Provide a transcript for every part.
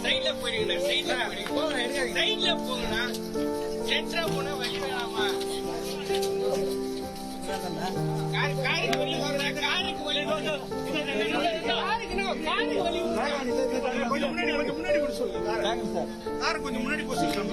சைட்ல போயிடுங்க, சைட்ல போங்கண்ணா. சென்டரா போனா வழி வேணாமா? காருக்கு வழி வாங்கடா, காருக்கு வழி கொஞ்சம் முன்னாடி போட சொல்லுங்க. காரை கொஞ்சம் முன்னாடி போக சொல்லுங்க.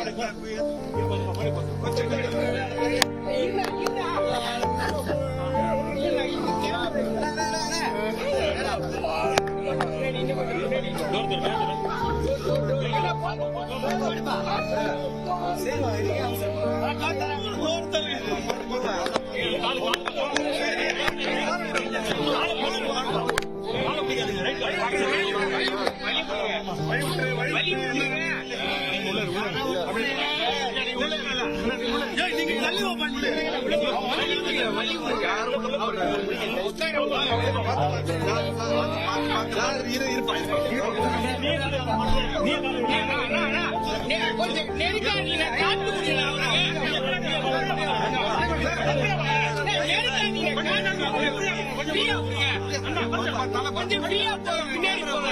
கொஞ்சம் ஃப்ரீயா பின்னாடி போங்க.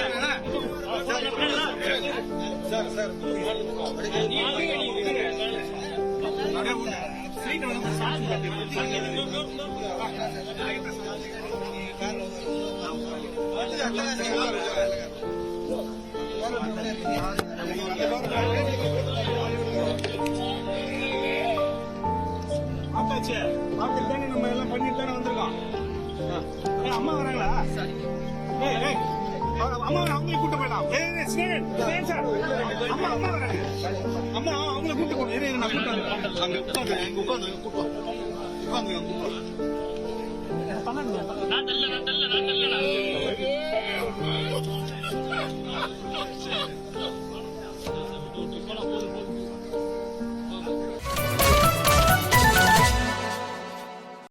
ஆத்தாச்சு பார்த்துட்டு தானே நம்ம எல்லாம் பண்ணிட்டு தானே வந்திருக்கோம். அம்மா வராங்களா? அம்மா அவங்களை கூட்டு போயிடலாம். அம்மா வராங்க. அம்மா அவங்களை கூட்டு போகணும். நான் கூட்டு